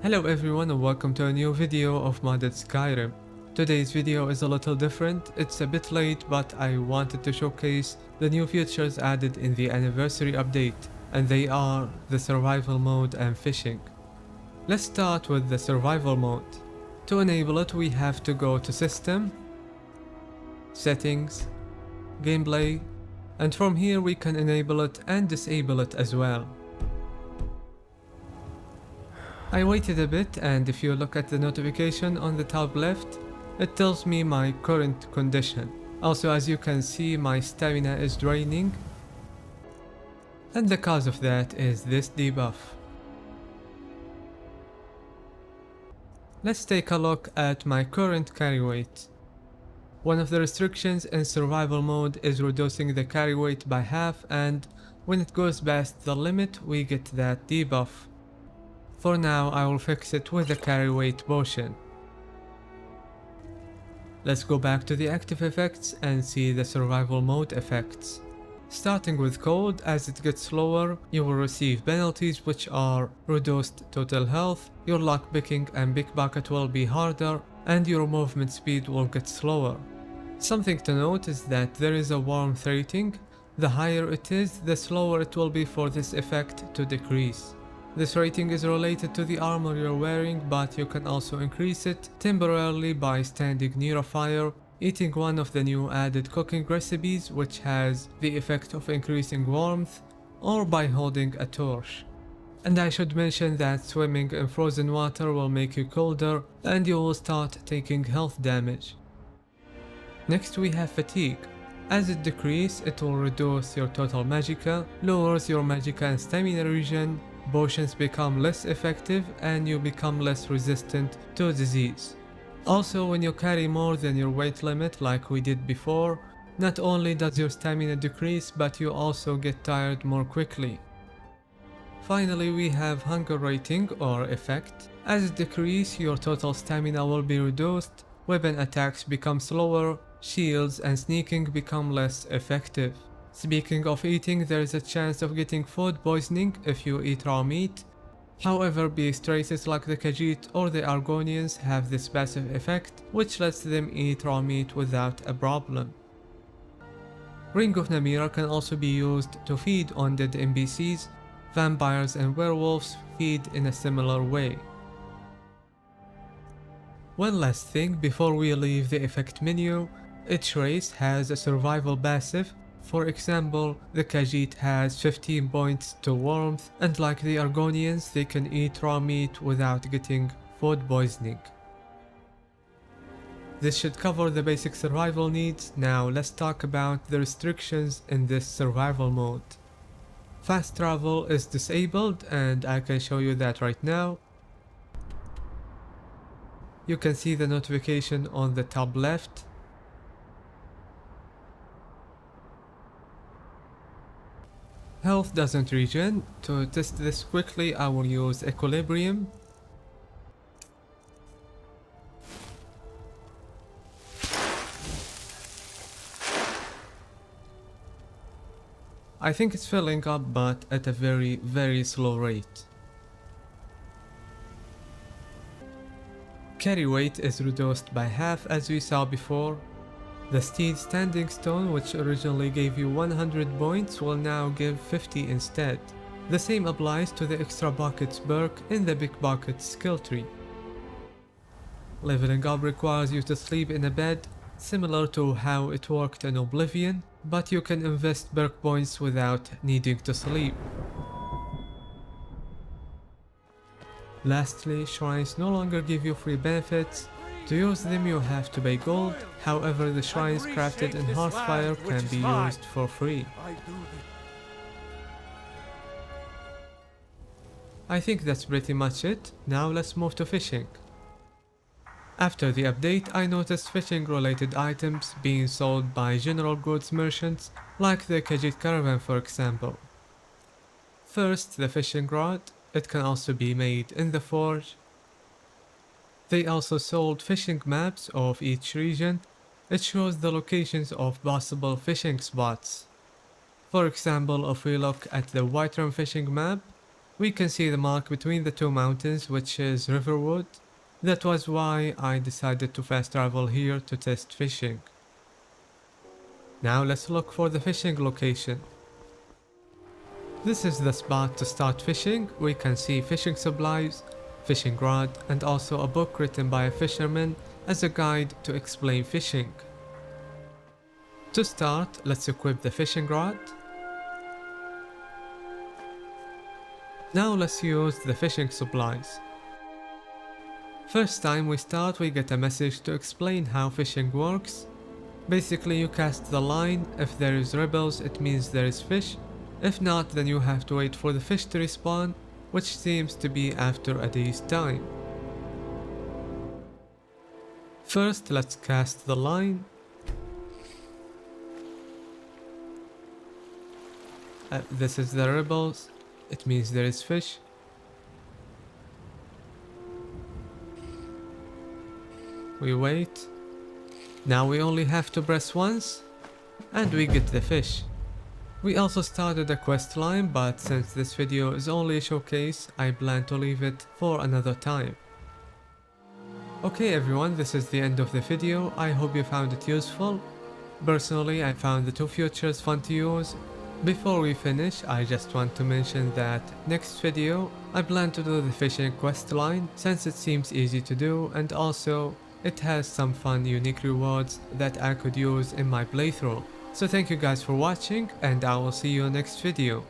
Hello everyone and welcome to a new video of modded Skyrim. Today's video is a little different, it's a bit late but I wanted to showcase the new features added in the anniversary update, and they are the survival mode and fishing. Let's start with the survival mode. To enable it we have to go to System, Settings, Gameplay, and from here we can enable it and disable it as well. I waited a bit, and if you look at the notification on the top left, it tells me my current condition. Also, as you can see, my stamina is draining, and the cause of that is this debuff. Let's take a look at my current carry weight. One of the restrictions in survival mode is reducing the carry weight by half, and when it goes past the limit we get that debuff. For now I will fix it with the carry weight potion. Let's go back to the active effects and see the survival mode effects. Starting with cold, as it gets slower you will receive penalties which are reduced total health, your lockpicking and pickpocket will be harder, and your movement speed will get slower. Something to note is that there is a warmth rating. The higher it is, the slower it will be for this effect to decrease. This rating is related to the armor you're wearing, but you can also increase it temporarily by standing near a fire, eating one of the new added cooking recipes which has the effect of increasing warmth, or by holding a torch. And I should mention that swimming in frozen water will make you colder and you will start taking health damage. Next we have fatigue. As it decreases, it will reduce your total magicka, lowers your magicka and stamina regen, potions become less effective, and you become less resistant to disease. Also, when you carry more than your weight limit like we did before, not only does your stamina decrease, but you also get tired more quickly. Finally, we have hunger rating or effect. As it decreases, your total stamina will be reduced, weapon attacks become slower, shields and sneaking become less effective. Speaking of eating, there is a chance of getting food poisoning if you eat raw meat. However, beast races like the Khajiit or the Argonians have this passive effect, which lets them eat raw meat without a problem. Ring of Namira can also be used to feed on dead NPCs. Vampires and werewolves feed in a similar way. One last thing before we leave the effect menu, each race has a survival passive. For example, the Khajiit has 15 points to warmth, and like the Argonians they can eat raw meat without getting food poisoning. This should cover the basic survival needs. Now let's talk about the restrictions in this survival mode. Fast travel is disabled, and I can show you that right now. You can see the notification on the top left. Health doesn't regen. To test this quickly I will use Equilibrium. I think it's filling up, but at a very slow rate. Carry weight is reduced by half as we saw before. The Steed Standing Stone, which originally gave you 100 points, will now give 50 instead. The same applies to the extra buckets perk in the big bucket skill tree. Leveling up requires you to sleep in a bed, similar to how it worked in Oblivion, but you can invest perk points without needing to sleep. Lastly, shrines no longer give you free benefits. To use them you have to pay gold, however the shrines crafted in Hearthfire can be used for free. I think that's pretty much it. Now let's move to fishing. After the update I noticed fishing related items being sold by general goods merchants like the Khajiit caravan for example. First, the fishing rod. It can also be made in the forge. They also sold fishing maps of each region. It shows the locations of possible fishing spots. For example, if we look at the Whiterun fishing map, We can see the mark between the two mountains, which is Riverwood. That was why I decided to fast travel here to test fishing. Now let's look for the fishing location. This is the spot to start fishing. We can see fishing supplies, fishing rod, and also a book written by a fisherman as a guide to explain fishing. To start, let's equip the fishing rod. Now let's use the fishing supplies. First time we start, we get a message to explain how fishing works. Basically, you cast the line. If there is ripples, it means there is fish. If not, then you have to wait for the fish to respawn, which seems to be after a day's time. First, let's cast the line. This is the ripples. It means there is fish. We wait. Now we only have to press once, and we get the fish. We also started a quest line, but since this video is only a showcase, I plan to leave it for another time. Okay everyone, this is the end of the video. I hope you found it useful. Personally, I found the two features fun to use. Before we finish, I just want to mention that next video, I plan to do the fishing quest line since it seems easy to do, and also it has some fun unique rewards that I could use in my playthrough. So thank you guys for watching, and I will see you next video.